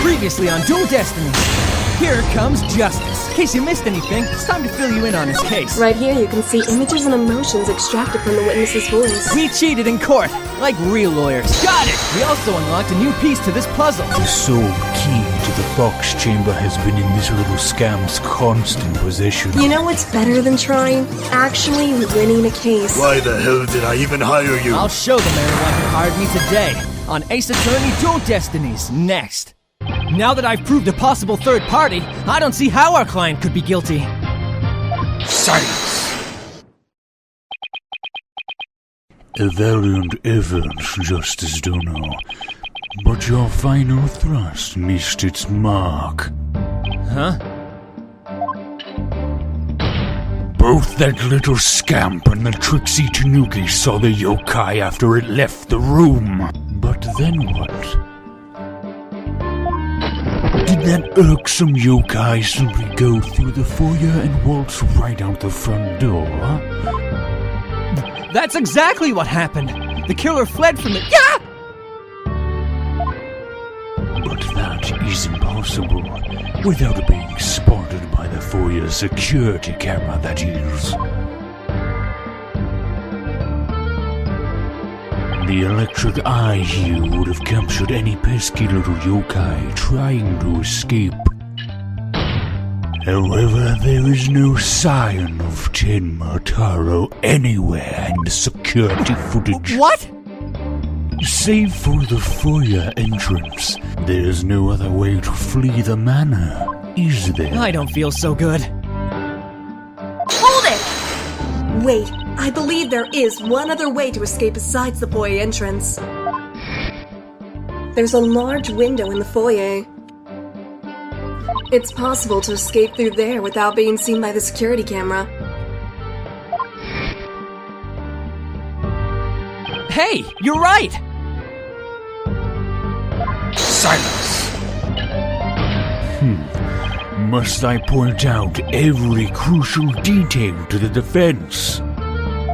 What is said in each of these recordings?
Previously on Dual Destinies, here comes Justice. In case you missed anything, it's time to fill you in on his case. Right here you can see images and emotions extracted from the witness's voice. We cheated in court, like real lawyers. Got it! We also unlocked a new piece to this puzzle. The sole key to the box chamber has been in this little scam's constant possession. You know what's better than trying? Actually winning a case. Why the hell did I even hire you? I'll show the mayor why he hired me today on Ace Attorney Dual Destinies next. Now that I've proved a possible third party, I don't see how our client could be guilty. Silence! A valiant effort, Justice Dono, but your final thrust missed its mark. Huh? Both that little scamp and the tricksy Tanuki saw the yokai after it left the room. But then what? Did that irksome yokai simply go through the foyer and waltz right out the front door? That's exactly what happened. The killer fled from the— Yeah! But that is impossible without being spotted by the foyer security camera, that is. The electric eye here would have captured any pesky little yokai trying to escape. However, there is no sign of Tenma Taro anywhere in the security footage. What? Save for the foyer entrance, there's no other way to flee the manor, is there? I don't feel so good. Hold it! Wait, I believe there is one other way to escape besides the foyer entrance. There's a large window in the foyer. It's possible to escape through there without being seen by the security camera. Hey, you're right! Silence! Must I point out every crucial detail to the defense?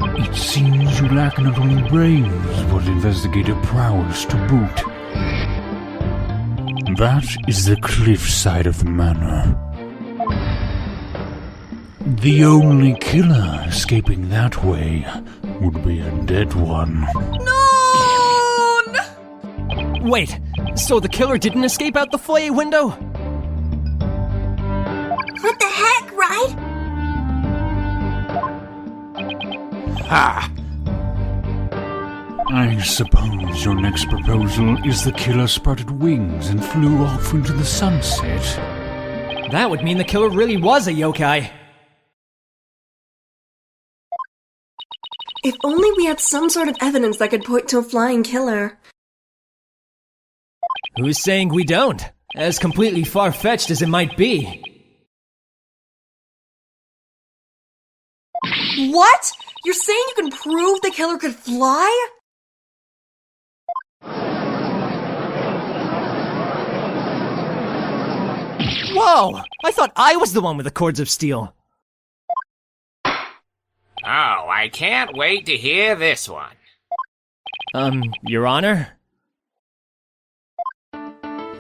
It seems you lack not only brains, but investigative prowess to boot. That is the cliffside of the manor. The only killer escaping that way would be a dead one. No! Wait, so the killer didn't escape out the foyer window? What the heck, right? Ha! I suppose your next proposal is the killer sprouted wings and flew off into the sunset. That would mean the killer really was a yokai. If only we had some sort of evidence that could point to a flying killer. Who's saying we don't? As completely far-fetched as it might be. What? You're saying you can prove the killer could fly? Whoa! I thought I was the one with the cords of steel. Oh, I can't wait to hear this one. Your Honor?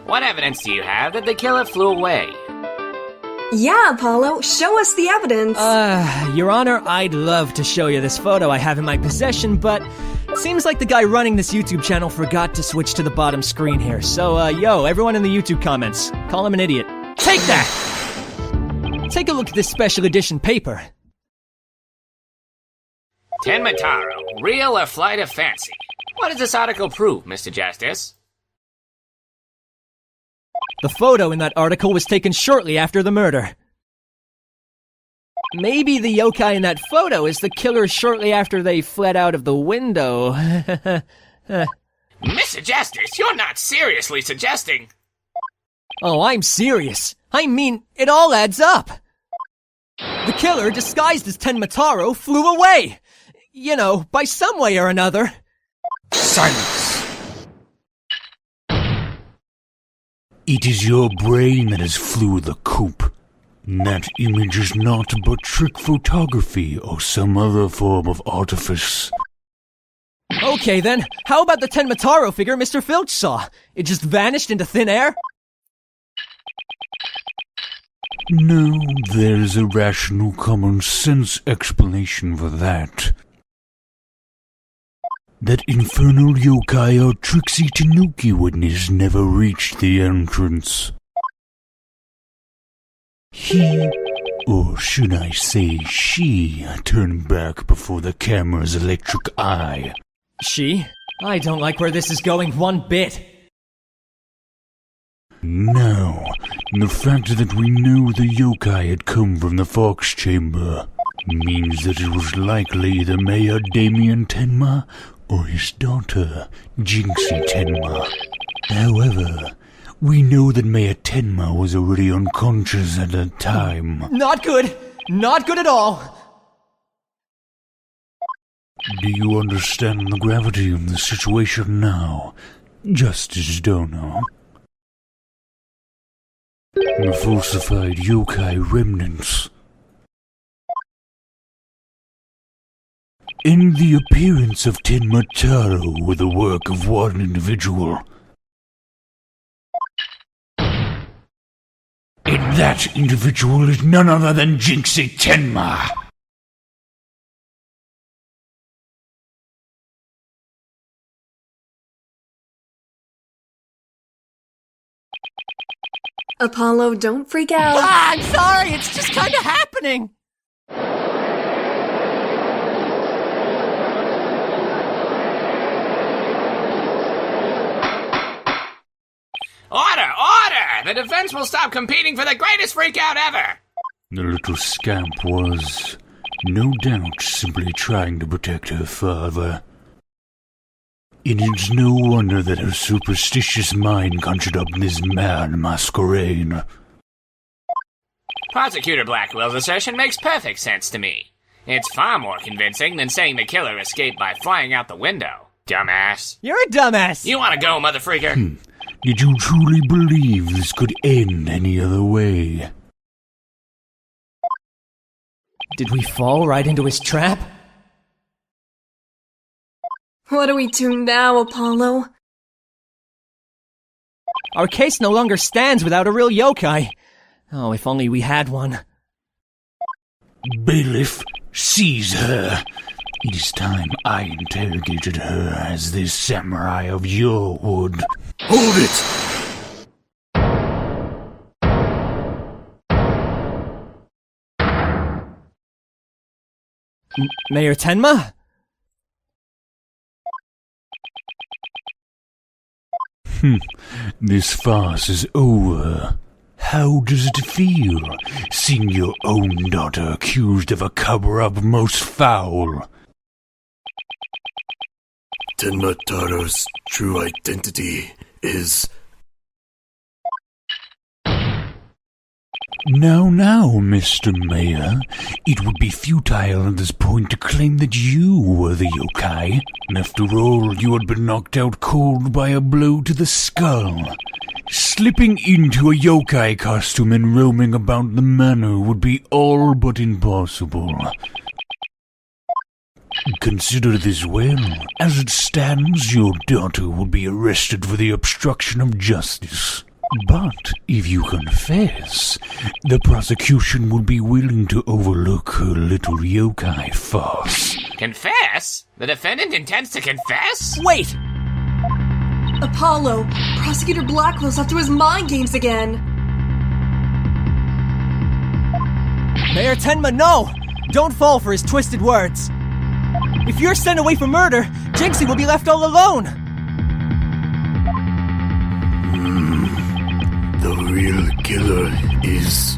What evidence do you have that the killer flew away? Yeah, Apollo, show us the evidence. Your Honor, I'd love to show you this photo I have in my possession, but it seems like the guy running this YouTube channel forgot to switch to the bottom screen here. So, yo, everyone in the YouTube comments, call him an idiot. Take that! Take a look at this special edition paper. Tenma Taro, real or flight of fancy? What does this article prove, Mr. Justice? The photo in that article was taken shortly after the murder. Maybe the yokai in that photo is the killer shortly after they fled out of the window. Mr. Justice, you're not seriously suggesting... Oh, I'm serious. I mean, it all adds up. The killer, disguised as Tenma Taro, flew away. You know, by some way or another. Silence! It is your brain that has flew the coop. That image is not but trick photography or some other form of artifice. Okay then, how about the Tenma Taro figure Mr. Filch saw? It just vanished into thin air? No, there's a rational common sense explanation for that. That infernal yokai or Trucy Tanuki witness never reached the entrance. He, or should I say she, turned back before the camera's electric eye. She? I don't like where this is going one bit. Now, the fact that we know the yokai had come from the Fox Chamber means that it was likely either Mayor Damian Tenma or his daughter, Jinxie Tenma. However, we know that Mayor Tenma was already unconscious at that time. Not good! Not good at all! Do you understand the gravity of the situation now, Justice Dono? The falsified yokai remnants. And the appearance of Tenma Taro were the work of one individual. And that individual is none other than Jinxie Tenma! Apollo, don't freak out. Ah, I'm sorry, it's just kinda happening! Order! Order! The defense will stop competing for the greatest freakout ever! The little scamp was, no doubt, simply trying to protect her father. And it's no wonder that her superstitious mind conjured up this mad masquerade. Prosecutor Blackwill's assertion makes perfect sense to me. It's far more convincing than saying the killer escaped by flying out the window. Dumbass. You're a dumbass! You wanna go, motherfreaker? Did you truly believe this could end any other way? Did we fall right into his trap? What do we do now, Apollo? Our case no longer stands without a real yokai. Oh, if only we had one. Bailiff, seize her. It is time I interrogated her as this samurai of yore would. Hold it! Mayor Tenma? This farce is over. How does it feel, seeing your own daughter accused of a cover-up most foul? Tenma Taro's true identity is... Now, Mr. Mayor, it would be futile at this point to claim that you were the yokai. After all, you had been knocked out cold by a blow to the skull. Slipping into a yokai costume and roaming about the manor would be all but impossible. Consider this well. As it stands, your daughter will be arrested for the obstruction of justice. But if you confess, the prosecution will be willing to overlook her little yokai farce. Confess? The defendant intends to confess? Wait! Apollo, Prosecutor Blackwill's up to his mind games again. Mayor Tenma, no! Don't fall for his twisted words. If you're sent away for murder, Jinxie will be left all alone. The real killer is...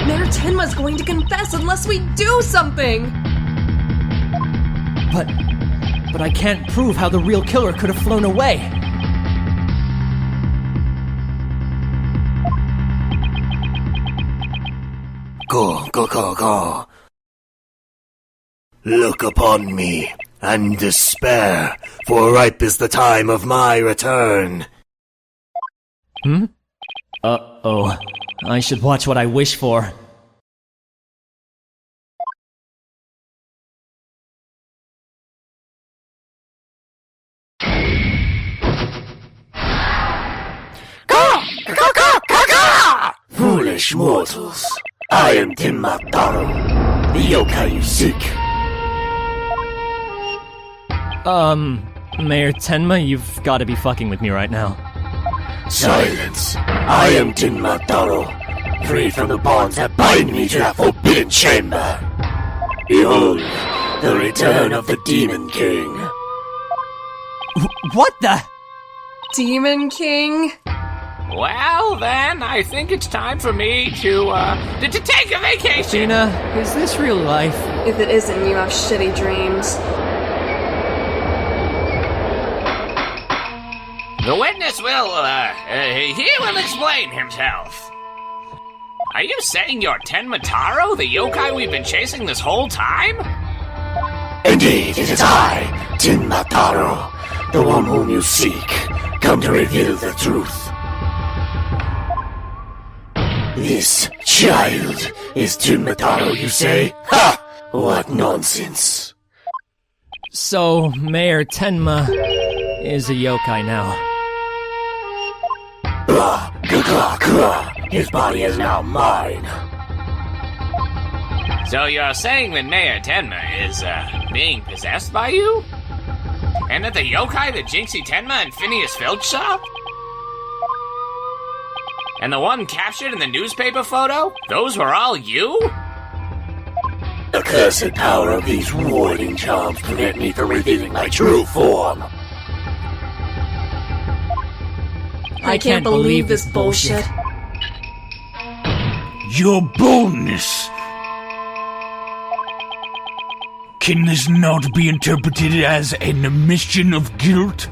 Mayor Tenma's going to confess unless we do something! But I can't prove how the real killer could have flown away. Go. Look upon me, and despair, for ripe is the time of my return. Uh-oh. I should watch what I wish for. foolish mortals. I am Tenma Taro, the yokai you seek. Mayor Tenma, you've got to be fucking with me right now. Silence. I am Tenma Taro, free from the bonds that bind me to that forbidden chamber. Behold, the return of the Demon King. What the? Demon King? Well, then, I think it's time for me to take a vacation. Athena, is this real life? If it isn't, you have shitty dreams. The witness will, he will explain himself. Are you saying you're Tenma Taro, the yokai we've been chasing this whole time? Indeed, it is I, Tenma Taro, the one whom you seek, come to reveal the truth. This child is Tenma Taro, you say? Ha! What nonsense. So, Mayor Tenma is a yokai now. His body is now mine. So you're saying that Mayor Tenma is, being possessed by you? And that the yokai that Jinxie Tenma and Phineas Filch saw? And the one captured in the newspaper photo? Those were all you? The cursed power of these warding charms prevent me from revealing my true form. I can't believe this bullshit. Your boldness! Can this not be interpreted as an admission of guilt?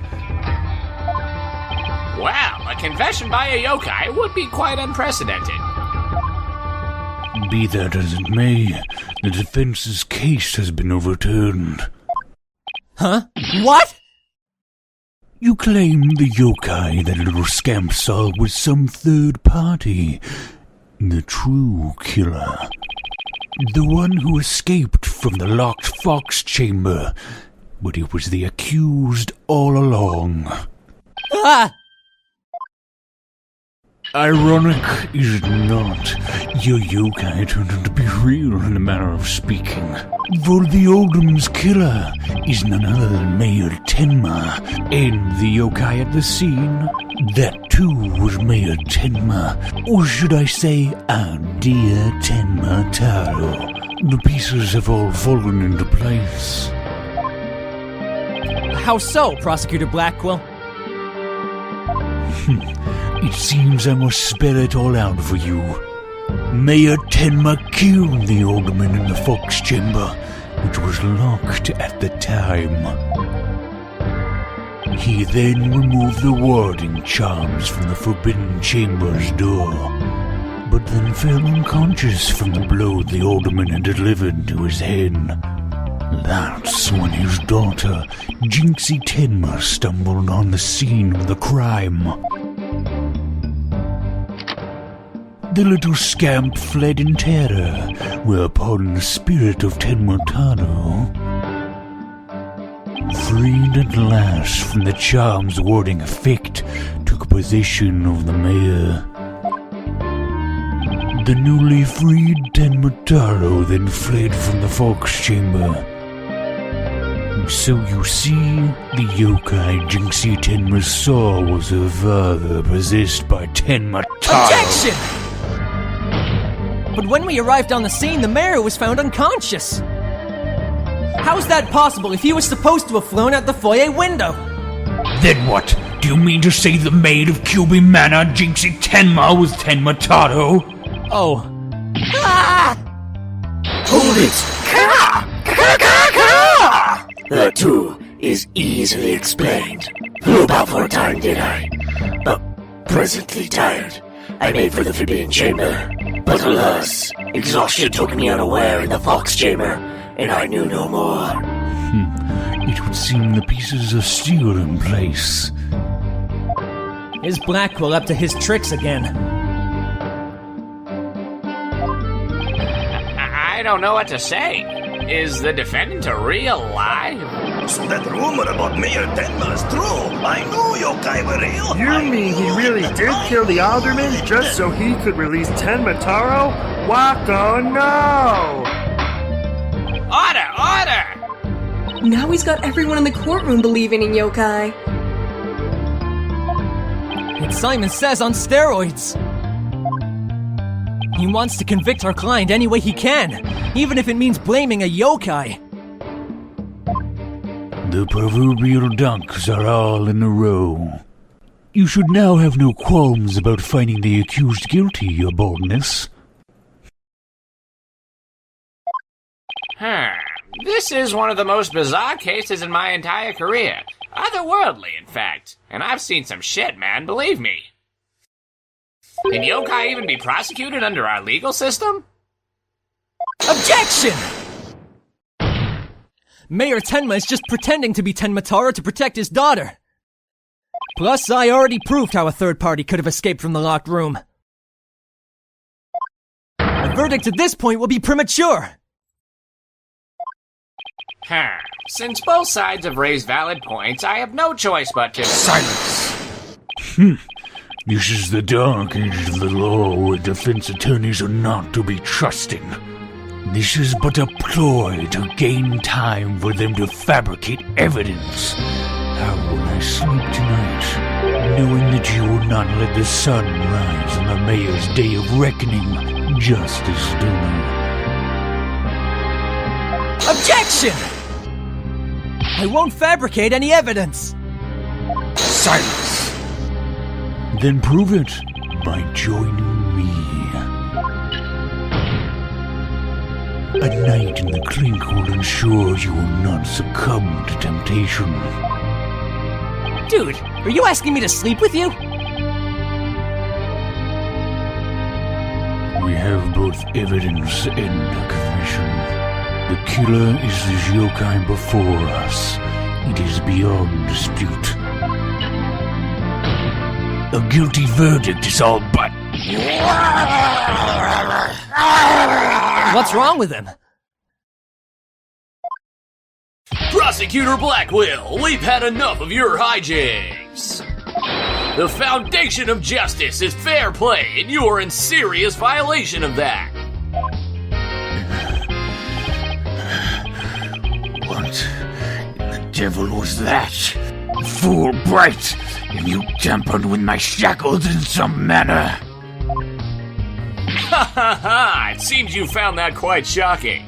Well, a confession by a yokai would be quite unprecedented. Be that as it may, the defense's case has been overturned. Huh? What? You claim the yokai that little scamp saw was some third party. The true killer. The one who escaped from the locked fox chamber. But it was the accused all along. Ah! Ironic, is it not? Your yokai turned out to be real in a manner of speaking. For the Oldham's killer is none other than Mayor Tenma, and the yokai at the scene, that too was Mayor Tenma, or should I say, our dear Tenma Taro. The pieces have all fallen into place. How so, Prosecutor Blackquill? It seems I must spell it all out for you. Mayor Tenma killed the alderman in the fox chamber, which was locked at the time. He then removed the warding charms from the forbidden chamber's door, but then fell unconscious from the blow the alderman had delivered to his head. That's when his daughter, Jinxie Tenma, stumbled on the scene of the crime. The little scamp fled in terror, whereupon the spirit of Tenma Taro, freed at last from the charm's warding effect, took possession of the mayor. The newly freed Tenma Taro then fled from the fox chamber. So you see, the yokai Jinxie Tenma saw was her father possessed by Tenma Taro. Objection! But when we arrived on the scene, the mayor was found unconscious. How is that possible if he was supposed to have flown out the foyer window? Then what? Do you mean to say the maid of QB Manor, Jinxie Tenma, was Tenma Taro? Oh. Hold it! That too is easily explained. Flew about for a time, did I? But presently tired, I made for the forbidden chamber. But alas, exhaustion took me unaware in the fox chamber, and I knew no more. It would seem the pieces are still in place. Is Blackquill up to his tricks again? I don't know what to say. Is the defendant a real lie? So that rumor about Mayor Tenma is true. I knew yokai were real. You mean he really did kill the alderman just so he could release Tenma Taro? Wacko, no! Order! Order! Now he's got everyone in the courtroom believing in yokai. It's Simon Says on steroids. He wants to convict our client any way he can, even if it means blaming a yokai. The proverbial ducks are all in a row. You should now have no qualms about finding the accused guilty, Your Boldness. This is one of the most bizarre cases in my entire career. Otherworldly, in fact. And I've seen some shit, man, believe me. Can yokai even be prosecuted under our legal system? Objection! Mayor Tenma is just pretending to be Tenma Taro to protect his daughter. Plus, I already proved how a third party could have escaped from the locked room. A verdict at this point will be premature. Since both sides have raised valid points, I have no choice but to— Silence! This is the dark age of the law where defense attorneys are not to be trusting. This is but a ploy to gain time for them to fabricate evidence. How will I sleep tonight, knowing that you will not let the sun rise on the mayor's day of reckoning, Justice Doomer? Objection! I won't fabricate any evidence. Silence! Then prove it by joining me. A night in the clink will ensure you will not succumb to temptation. Dude, are you asking me to sleep with you? We have both evidence and a confession. The killer is the yokai before us. It is beyond dispute. A guilty verdict is all but... What's wrong with him? Prosecutor Blackquill, we've had enough of your hijinks. The foundation of justice is fair play, and you are in serious violation of that. What in the devil was that? Fulbright! Have you tampered with my shackles in some manner? Ha ha ha! It seems you found that quite shocking.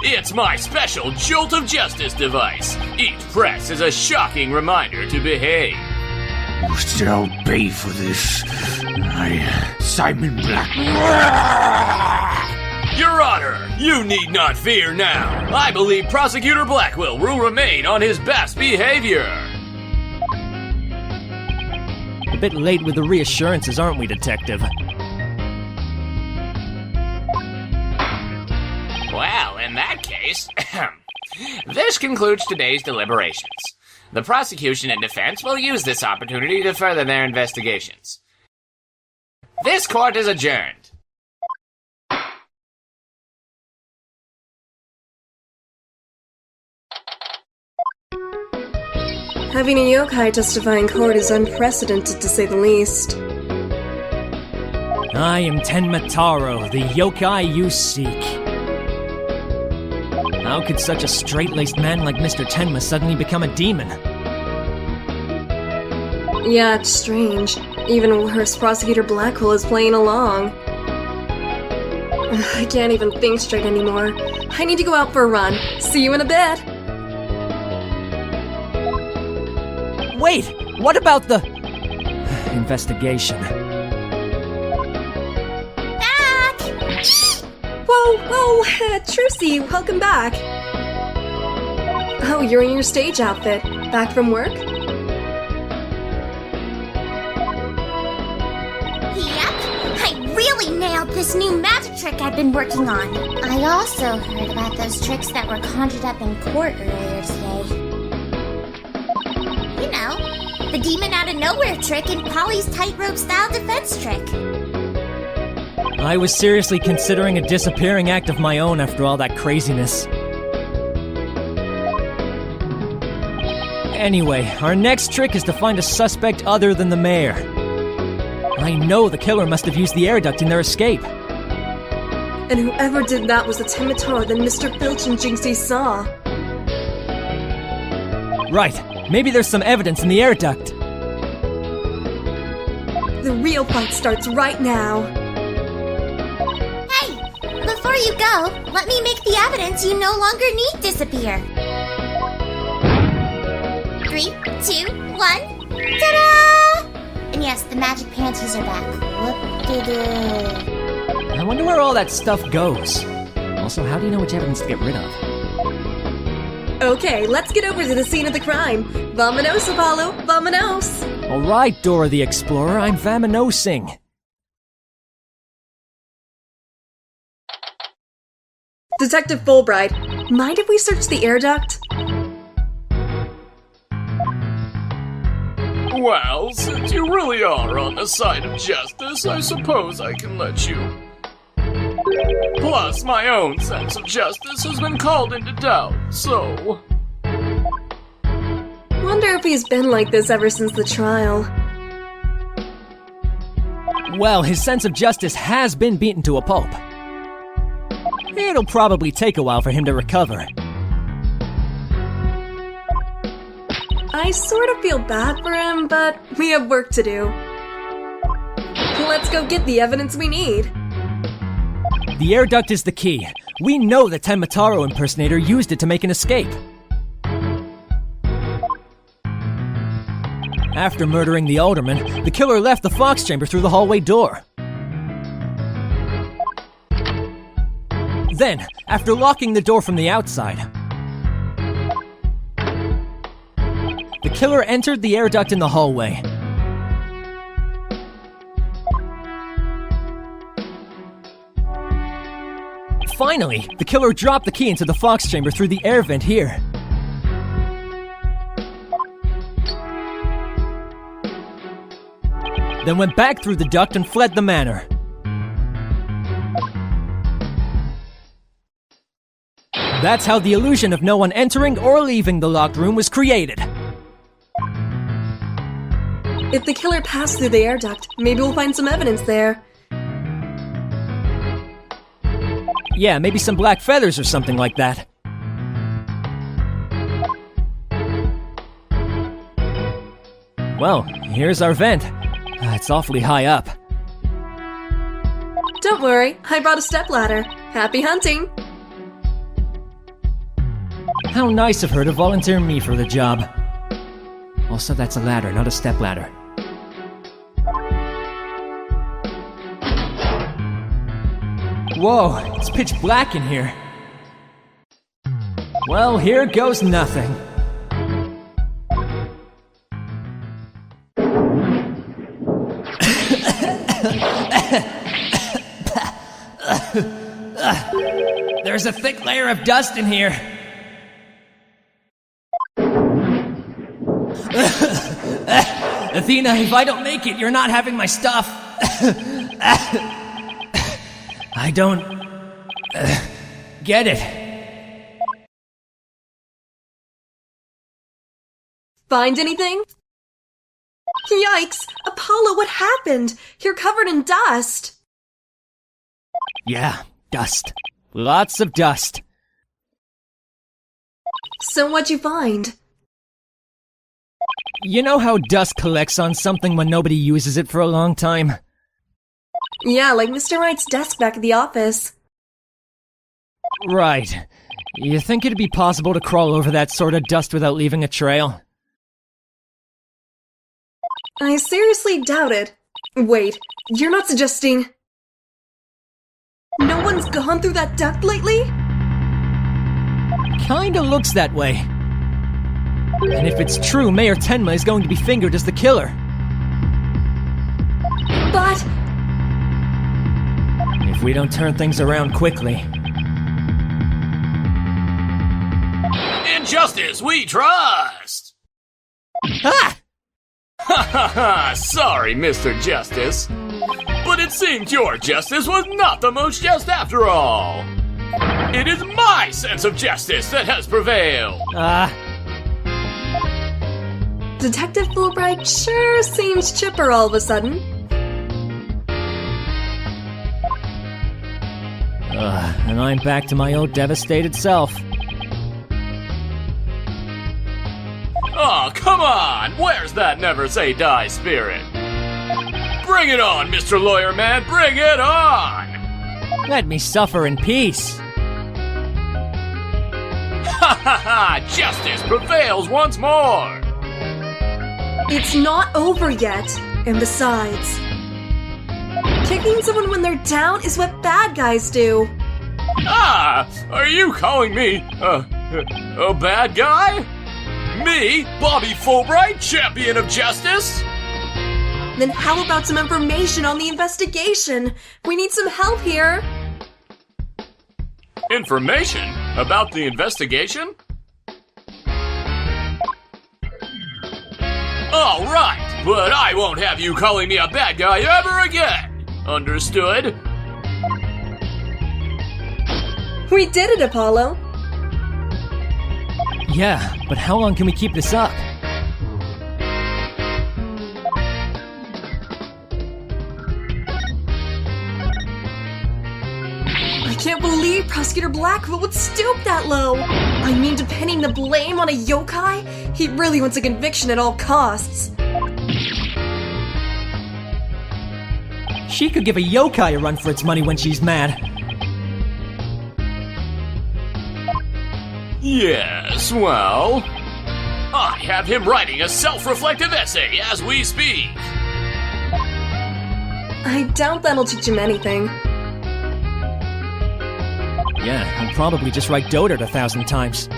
It's my special Jolt of Justice device. Each press is a shocking reminder to behave. You shall pay for this. Simon Black. Your Honor, you need not fear now. I believe Prosecutor Blackquill will remain on his best behavior. A bit late with the reassurances, aren't we, Detective? Well, in that case, this concludes today's deliberations. The prosecution and defense will use this opportunity to further their investigations. This court is adjourned. Having a yokai testify in court is unprecedented, to say the least. I am Tenma Taro, the yokai you seek. How could such a straight-laced man like Mr. Tenma suddenly become a demon? Yeah, it's strange. Even worse, Prosecutor Blackquill is playing along. I can't even think straight anymore. I need to go out for a run. See you in a bit. Wait! What about the... investigation? Back! Whoa, Trucy, welcome back. Oh, you're in your stage outfit. Back from work? Yep, I really nailed this new magic trick I've been working on. I also heard about those tricks that were conjured up in court earlier today. You know, the demon out of nowhere trick and Polly's tightrope style defense trick. I was seriously considering a disappearing act of my own after all that craziness. Anyway, our next trick is to find a suspect other than the mayor. I know the killer must have used the air duct in their escape. And whoever did that was the Tenma Taro that Mr. Filch and Jinxie saw. Right. Maybe there's some evidence in the air duct. The real fight starts right now. Hey, before you go, let me make the evidence you no longer need disappear. 3, 2, 1, ta-da! And yes, the magic panties are back. Whoop-de-doo. I wonder where all that stuff goes. Also, how do you know which evidence to get rid of? Okay, let's get over to the scene of the crime. Vamonos, Apollo, vamonos! Alright, Dora the Explorer, I'm vamonosing. Detective Fulbright, mind if we search the air duct? Well, since you really are on the side of justice, I suppose I can let you. Plus, my own sense of justice has been called into doubt, so... Wonder if he's been like this ever since the trial. Well, his sense of justice has been beaten to a pulp. It'll probably take a while for him to recover. I sort of feel bad for him, but we have work to do. Let's go get the evidence we need. The air duct is the key. We know the Tenma Taro impersonator used it to make an escape. After murdering the alderman, the killer left the fox chamber through the hallway door. Then, after locking the door from the outside, the killer entered the air duct in the hallway. Finally, the killer dropped the key into the fox chamber through the air vent here. Then went back through the duct and fled the manor. That's how the illusion of no one entering or leaving the locked room was created. If the killer passed through the air duct, maybe we'll find some evidence there. Yeah, maybe some black feathers or something like that. Well, here's our vent. It's awfully high up. Don't worry, I brought a stepladder. Happy hunting! How nice of her to volunteer me for the job. Also, that's a ladder, not a stepladder. Whoa, it's pitch black in here. Well, here goes nothing. There's a thick layer of dust in here. Athena, if I don't make it, you're not having my stuff. I don't... get it. Find anything? Yikes! Apollo, what happened? You're covered in dust! Yeah, dust. Lots of dust. So what'd you find? You know how dust collects on something when nobody uses it for a long time? Yeah, like Mr. Wright's desk back at the office. Right. You think it'd be possible to crawl over that sort of dust without leaving a trail? I seriously doubt it. Wait, you're not suggesting... No one's gone through that duct lately? Kinda looks that way. And if it's true, Mayor Tenma is going to be fingered as the killer. But... if we don't turn things around quickly... In justice we trust! Ah! Ha ha ha! Sorry, Mr. Justice. But it seems your justice was not the most just after all. It is my sense of justice that has prevailed. Detective Fulbright sure seems chipper all of a sudden. And I'm back to my old devastated self. Oh, come on! Where's that never say die spirit? Bring it on, Mr. Lawyer Man, bring it on! Let me suffer in peace. Ha ha ha! Justice prevails once more! It's not over yet, and besides, kicking someone when they're down is what bad guys do. Ah! Are you calling me a bad guy? Me, Bobby Fulbright, champion of justice? Then how about some information on the investigation? We need some help here. Information about the investigation? All right, but I won't have you calling me a bad guy ever again. Understood? We did it, Apollo. Yeah, but how long can we keep this up? I can't believe Prosecutor Blackquill would stoop that low. I mean, depending the blame on a yokai, he really wants a conviction at all costs. She could give a yokai a run for its money when she's mad. Yes, well, I have him writing a self-reflective essay as we speak. I doubt that'll teach him anything. Yeah, he'll probably just write dotard 1,000 times.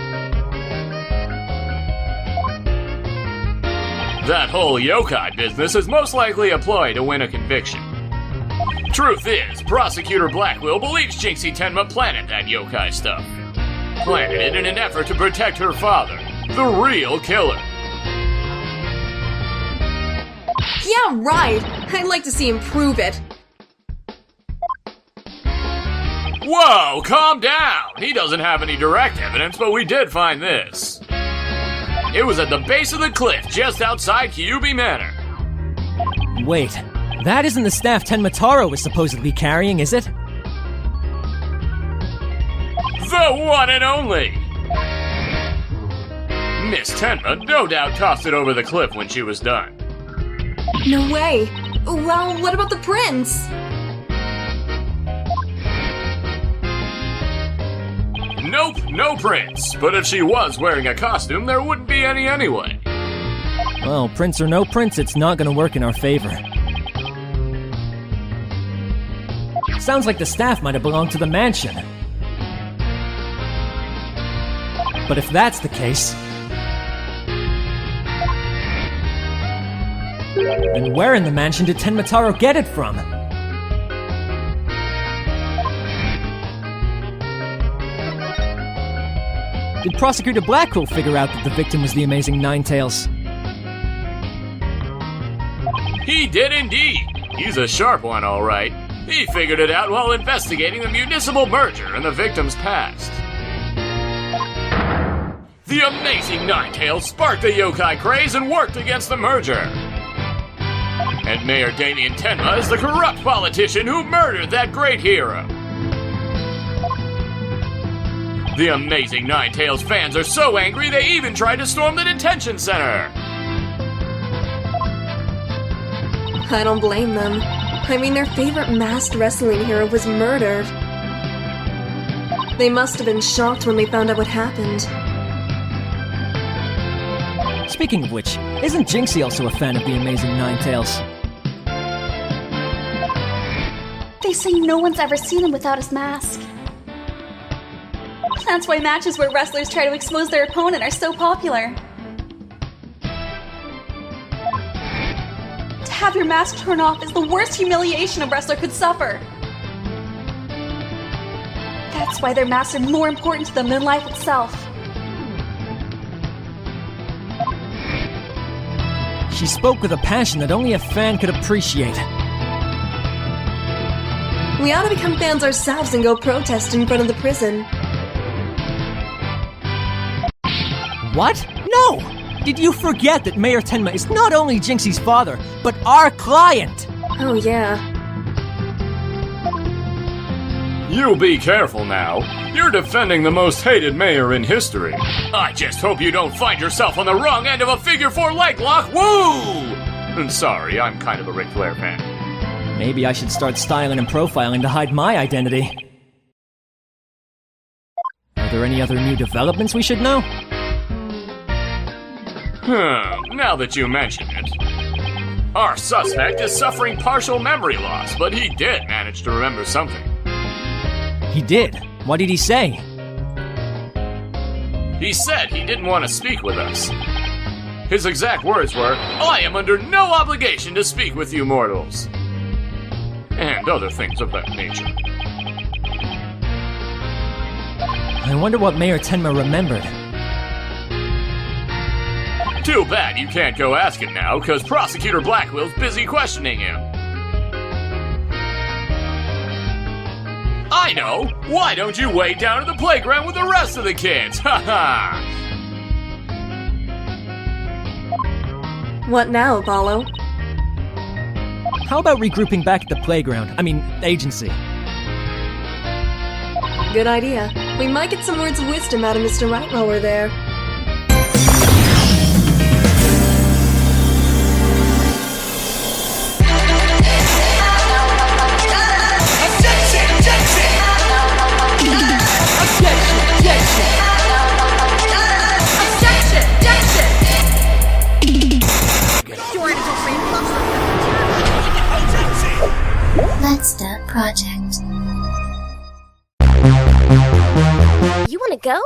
That whole yokai business is most likely a ploy to win a conviction. Truth is, Prosecutor Blackquill believes Jinxie Tenma planted that yokai stuff. Planted it in an effort to protect her father, the real killer. Yeah, right. I'd like to see him prove it. Whoa, calm down! He doesn't have any direct evidence, but we did find this. It was at the base of the cliff, just outside Kyubi Manor. Wait, that isn't the staff Tenma Taro was supposedly carrying, is it? The one and only! Miss Tenma no doubt tossed it over the cliff when she was done. No way. Well, what about the prince? Nope, no prints. But if she was wearing a costume, there wouldn't be any anyway. Well, prince or no prince, it's not gonna work in our favor. Sounds like the staff might have belonged to the mansion. But if that's the case, then where in the mansion did Tenma Taro get it from? Did Prosecutor Blackquill figure out that the victim was the amazing Ninetales? He did indeed. He's a sharp one, all right. He figured it out while investigating the municipal merger and the victim's past. The amazing Ninetales sparked the yokai craze and worked against the merger. And Mayor Damian Tenma is the corrupt politician who murdered that great hero. The amazing Ninetales fans are so angry they even tried to storm the detention center. I don't blame them. I mean, their favorite masked wrestling hero was murdered. They must have been shocked when they found out what happened. Speaking of which, isn't Jinxie also a fan of the amazing Ninetales? They say no one's ever seen him without his mask. That's why matches where wrestlers try to expose their opponent are so popular. To have your mask torn off is the worst humiliation a wrestler could suffer. That's why their masks are more important to them than life itself. She spoke with a passion that only a fan could appreciate. We ought to become fans ourselves and go protest in front of the prison. What? No! Did you forget that Mayor Tenma is not only Jinxie's father, but our client? Oh, yeah. You be careful now. You're defending the most hated mayor in history. I just hope you don't find yourself on the wrong end of a figure 4 leg lock. Woo! And sorry, I'm kind of a Ric Flair fan. Maybe I should start styling and profiling to hide my identity. Are there any other new developments we should know? Now that you mention it. Our suspect is suffering partial memory loss, but he did manage to remember something. He did? What did he say? He said he didn't want to speak with us. His exact words were, "I am under no obligation to speak with you mortals." And other things of that nature. I wonder what Mayor Tenma remembered. Too bad you can't go ask him now, because Prosecutor Blackwill's busy questioning him. I know! Why don't you wait down at the playground with the rest of the kids? Ha What now, Apollo? How about regrouping back at the playground? I mean, agency. Good idea. We might get some words of wisdom out of Mr. Wright while we're there. Let's start project. You wanna go?